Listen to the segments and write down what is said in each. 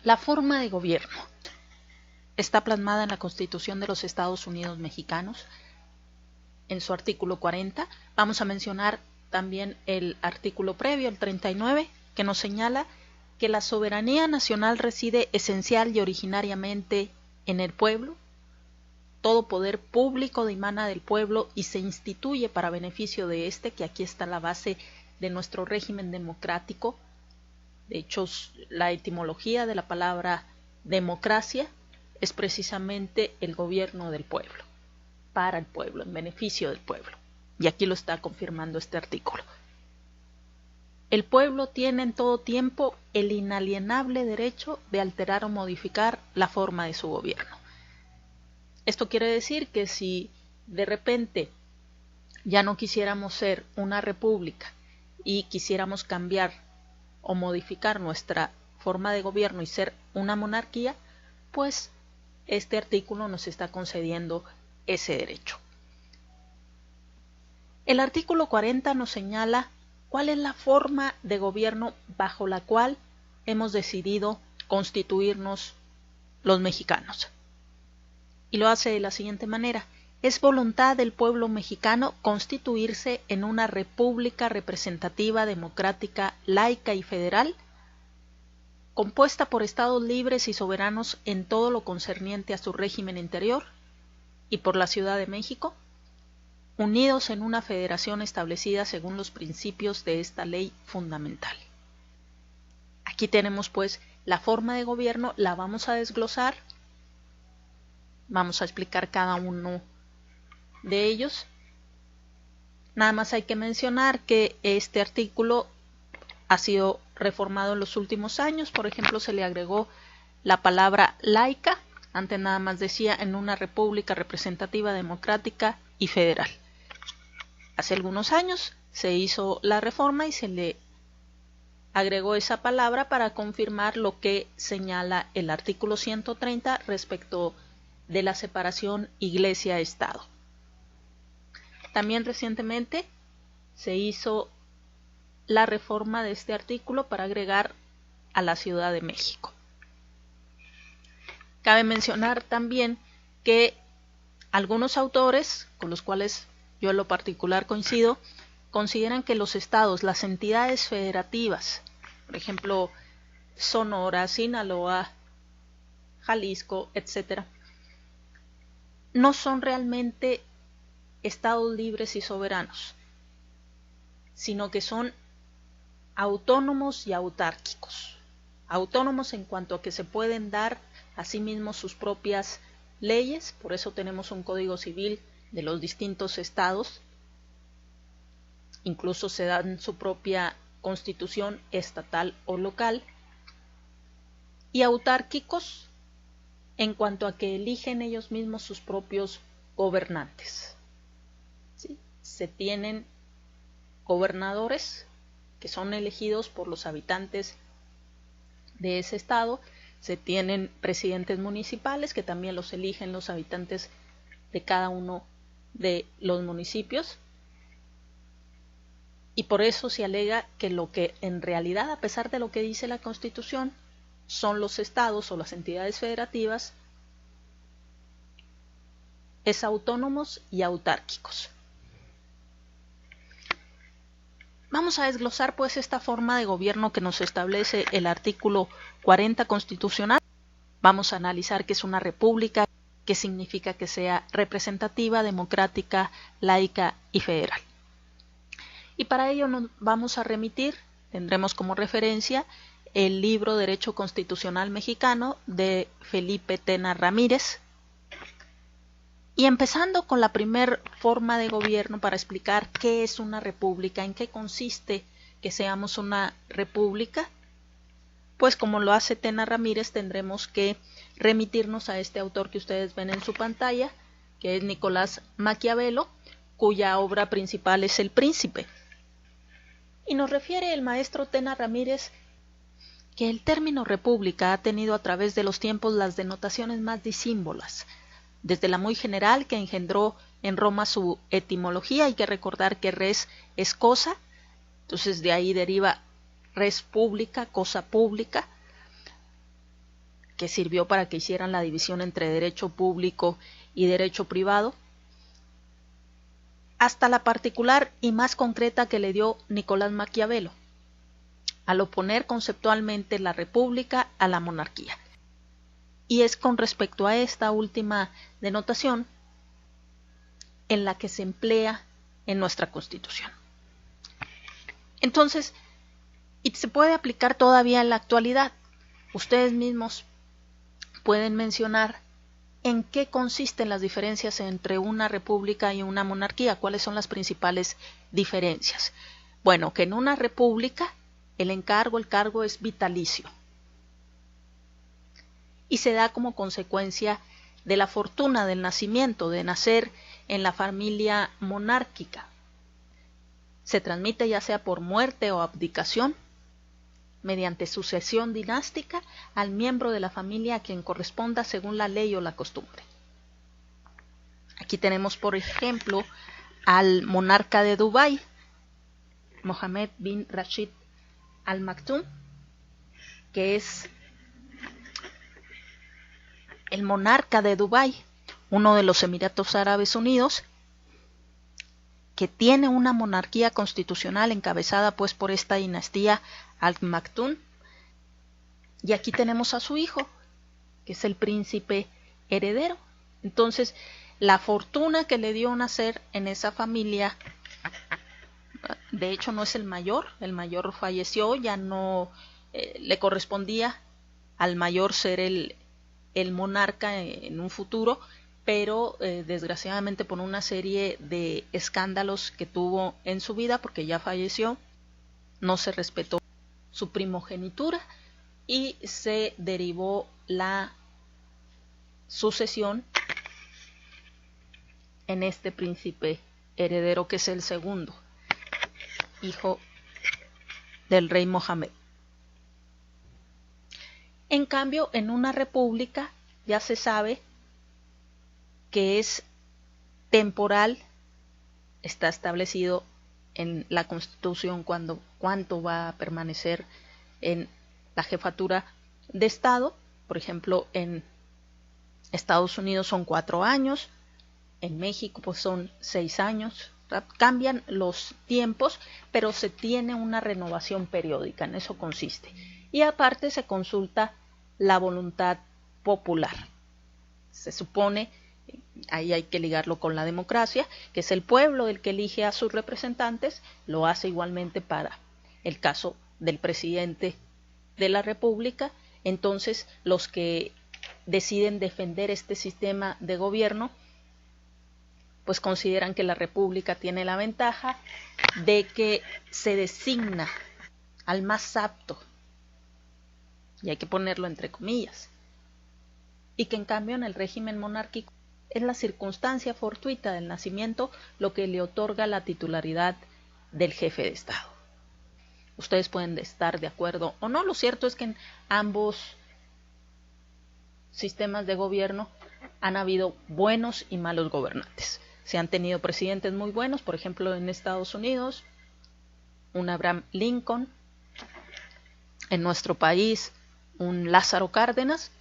La forma de gobierno está plasmada en la Constitución de los Estados Unidos Mexicanos, en su artículo 40. Vamos a mencionar también el artículo previo, el 39, que nos señala que la soberanía nacional reside esencial y originariamente en el pueblo. Todo poder público dimana del pueblo y se instituye para beneficio de éste, que aquí está la base de nuestro régimen democrático. De hecho, la etimología de la palabra democracia es precisamente el gobierno del pueblo, para el pueblo, en beneficio del pueblo. Y aquí lo está confirmando este artículo. El pueblo tiene en todo tiempo el inalienable derecho de alterar o modificar la forma de su gobierno. Esto quiere decir que si de repente ya no quisiéramos ser una república y quisiéramos cambiar o modificar nuestra forma de gobierno y ser una monarquía, pues este artículo nos está concediendo ese derecho. El artículo 40 nos señala cuál es la forma de gobierno bajo la cual hemos decidido constituirnos los mexicanos. Y lo hace de la siguiente manera: es voluntad del pueblo mexicano constituirse en una república representativa, democrática, laica y federal, compuesta por estados libres y soberanos en todo lo concerniente a su régimen interior, y por la Ciudad de México, unidos en una federación establecida según los principios de esta ley fundamental. Aquí tenemos pues la forma de gobierno, la vamos a desglosar, vamos a explicar cada uno de ellos. Nada más hay que mencionar que este artículo ha sido reformado en los últimos años. Por ejemplo, se le agregó la palabra laica. Antes nada más decía en una república representativa, democrática y federal. Hace algunos años se hizo la reforma y se le agregó esa palabra para confirmar lo que señala el artículo 130 respecto de la separación Iglesia-Estado. También recientemente se hizo la reforma de este artículo para agregar a la Ciudad de México. Cabe mencionar también que algunos autores, con los cuales yo en lo particular coincido, consideran que los estados, las entidades federativas, por ejemplo, Sonora, Sinaloa, Jalisco, etc., no son realmente estados libres y soberanos, sino que son autónomos y autárquicos. Autónomos en cuanto a que se pueden dar a sí mismos sus propias leyes, por eso tenemos un código civil de los distintos estados, incluso se dan su propia constitución estatal o local, y autárquicos en cuanto a que eligen ellos mismos sus propios gobernantes. ¿Sí? Se tienen gobernadores que son elegidos por los habitantes de ese estado, se tienen presidentes municipales que también los eligen los habitantes de cada uno de los municipios, y por eso se alega que lo que en realidad, a pesar de lo que dice la Constitución, son los estados o las entidades federativas, es autónomos y autárquicos. Vamos a desglosar pues esta forma de gobierno que nos establece el artículo 40 constitucional. Vamos a analizar qué es una república, qué significa que sea representativa, democrática, laica y federal. Y para ello nos vamos a remitir, tendremos como referencia el libro Derecho Constitucional Mexicano de Felipe Tena Ramírez. Y empezando con la primer forma de gobierno para explicar qué es una república, en qué consiste que seamos una república, pues como lo hace Tena Ramírez tendremos que remitirnos a este autor que ustedes ven en su pantalla, que es Nicolás Maquiavelo, cuya obra principal es El Príncipe. Y nos refiere el maestro Tena Ramírez que el término república ha tenido a través de los tiempos las denotaciones más disímbolas, desde la muy general que engendró en Roma su etimología. Hay que recordar que res es cosa, entonces de ahí deriva res pública, cosa pública, que sirvió para que hicieran la división entre derecho público y derecho privado, hasta la particular y más concreta que le dio Nicolás Maquiavelo, al oponer conceptualmente la república a la monarquía. Y es con respecto a esta última denotación en la que se emplea en nuestra Constitución. Entonces, y se puede aplicar todavía en la actualidad. Ustedes mismos pueden mencionar en qué consisten las diferencias entre una república y una monarquía, cuáles son las principales diferencias. Bueno, que en una república el cargo es vitalicio y se da como consecuencia de la fortuna del nacimiento, de nacer en la familia monárquica. Se transmite ya sea por muerte o abdicación, mediante sucesión dinástica al miembro de la familia a quien corresponda según la ley o la costumbre. Aquí tenemos, por ejemplo, al monarca de Dubái, Mohammed bin Rashid Al Maktoum, que es el monarca de Dubái, uno de los Emiratos Árabes Unidos, que tiene una monarquía constitucional encabezada pues por esta dinastía Al Maktoum. Y aquí tenemos a su hijo, que es el príncipe heredero. Entonces, la fortuna que le dio nacer en esa familia, de hecho no es el mayor falleció, ya no le correspondía al mayor ser el monarca en un futuro, pero desgraciadamente por una serie de escándalos que tuvo en su vida, porque ya falleció, no se respetó su primogenitura y se derivó la sucesión en este príncipe heredero, que es el segundo hijo del rey Mohammed. En cambio, en una república ya se sabe que es temporal, está establecido en la Constitución cuánto va a permanecer en la jefatura de Estado. Por ejemplo, en Estados Unidos son 4 años, en México pues son 6 años, cambian los tiempos, pero se tiene una renovación periódica, en eso consiste. Y aparte se consulta la voluntad popular. Se supone, ahí hay que ligarlo con la democracia, que es el pueblo el que elige a sus representantes, lo hace igualmente para el caso del presidente de la República. Entonces, los que deciden defender este sistema de gobierno, pues consideran que la República tiene la ventaja de que se designa al más apto, y hay que ponerlo entre comillas, y que en cambio en el régimen monárquico es la circunstancia fortuita del nacimiento lo que le otorga la titularidad del jefe de Estado. Ustedes pueden estar de acuerdo o no, lo cierto es que en ambos sistemas de gobierno han habido buenos y malos gobernantes. Se han tenido presidentes muy buenos, por ejemplo en Estados Unidos, un Abraham Lincoln, en nuestro país un Lázaro Cárdenas.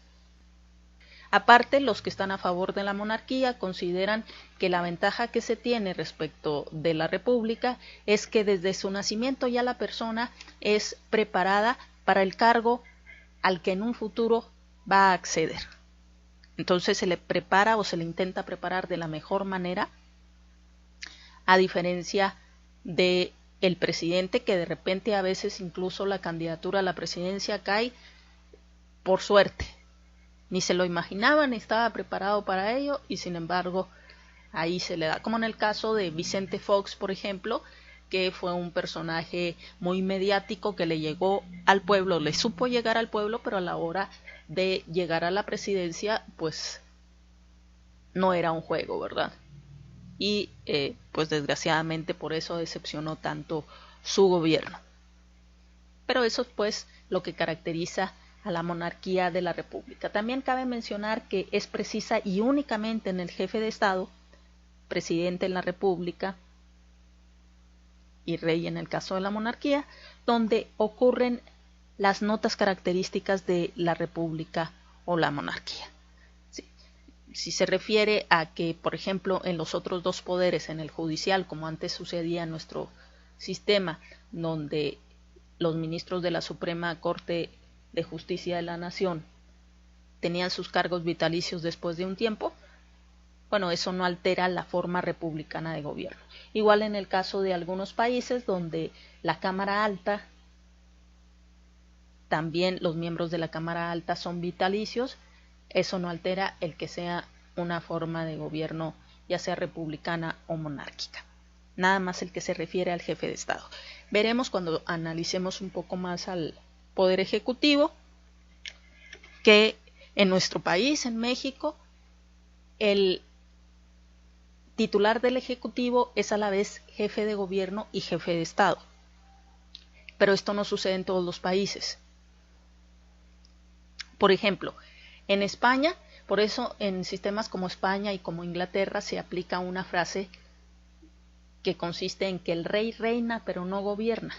Aparte, los que están a favor de la monarquía consideran que la ventaja que se tiene respecto de la república es que desde su nacimiento ya la persona es preparada para el cargo al que en un futuro va a acceder. Entonces se le prepara o se le intenta preparar de la mejor manera, a diferencia de el presidente, que de repente a veces incluso la candidatura a la presidencia cae por suerte. Ni se lo imaginaba, ni estaba preparado para ello, y sin embargo ahí se le da, como en el caso de Vicente Fox, por ejemplo, que fue un personaje muy mediático que le llegó al pueblo, le supo llegar al pueblo, pero a la hora de llegar a la presidencia, pues no era un juego, ¿verdad? Y pues desgraciadamente por eso decepcionó tanto su gobierno. Pero eso es pues lo que caracteriza a la monarquía de la república. También cabe mencionar que es precisa y únicamente en el jefe de Estado, presidente en la república y rey en el caso de la monarquía, donde ocurren las notas características de la república o la monarquía. ¿Sí? Si se refiere a que, por ejemplo, en los otros dos poderes, en el judicial, como antes sucedía en nuestro sistema, donde los ministros de la Suprema Corte de Justicia de la Nación tenían sus cargos vitalicios después de un tiempo, bueno, eso no altera la forma republicana de gobierno. Igual en el caso de algunos países donde la Cámara Alta, también los miembros de la Cámara Alta son vitalicios, eso no altera el que sea una forma de gobierno ya sea republicana o monárquica. Nada más el que se refiere al jefe de Estado. Veremos cuando analicemos un poco más al Poder Ejecutivo que en nuestro país, en México, el titular del Ejecutivo es a la vez jefe de gobierno y jefe de Estado. Pero esto no sucede en todos los países. Por ejemplo, en España, por eso en sistemas como España y como Inglaterra se aplica una frase que consiste en que el rey reina pero no gobierna,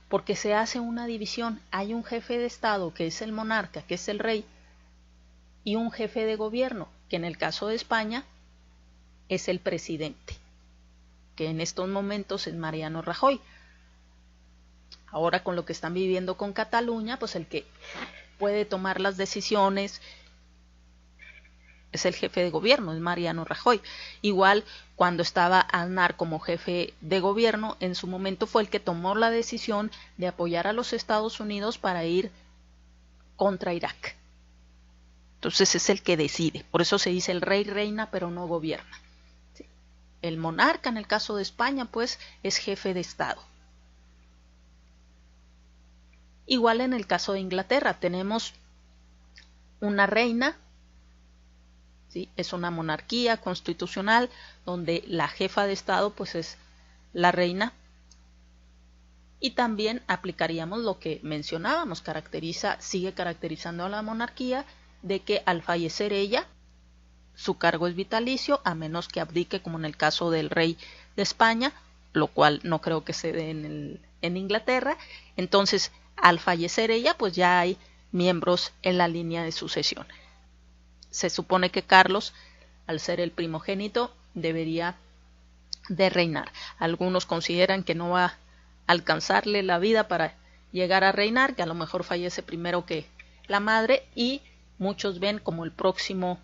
porque se hace una división. Hay un jefe de Estado que es el monarca, que es el rey, y un jefe de gobierno, que en el caso de España es el presidente, que en estos momentos es Mariano Rajoy. Ahora con lo que están viviendo con Cataluña, pues el que puede tomar las decisiones es el jefe de gobierno, es Mariano Rajoy. Igual cuando estaba Aznar como jefe de gobierno, en su momento fue el que tomó la decisión de apoyar a los Estados Unidos para ir contra Irak. Entonces es el que decide, por eso se dice el rey reina pero no gobierna. ¿Sí? El monarca en el caso de España pues es jefe de Estado. Igual en el caso de Inglaterra tenemos una reina, ¿sí? Es una monarquía constitucional donde la jefa de Estado pues es la reina, y también aplicaríamos lo que mencionábamos, sigue caracterizando a la monarquía de que al fallecer ella su cargo es vitalicio a menos que abdique, como en el caso del rey de España, lo cual no creo que se dé en Inglaterra. Entonces al fallecer ella pues ya hay miembros en la línea de sucesión. Se supone que Carlos, al ser el primogénito, debería de reinar. Algunos consideran que no va a alcanzarle la vida para llegar a reinar, que a lo mejor fallece primero que la madre, y muchos ven como el próximo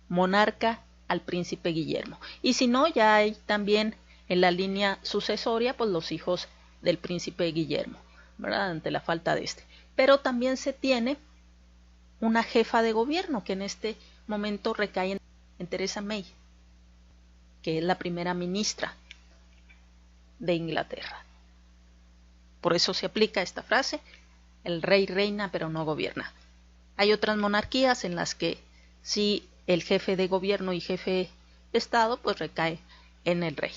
monarca al príncipe Guillermo. Y si no, ya hay también en la línea sucesoria pues los hijos del príncipe Guillermo, ¿verdad? Ante la falta de este. Pero también se tiene una jefa de gobierno que en este momento recae en Theresa May, que es la primera ministra de Inglaterra. Por eso se aplica esta frase, el rey reina pero no gobierna. Hay otras monarquías en las que sí el jefe de gobierno y jefe de Estado pues recae en el rey.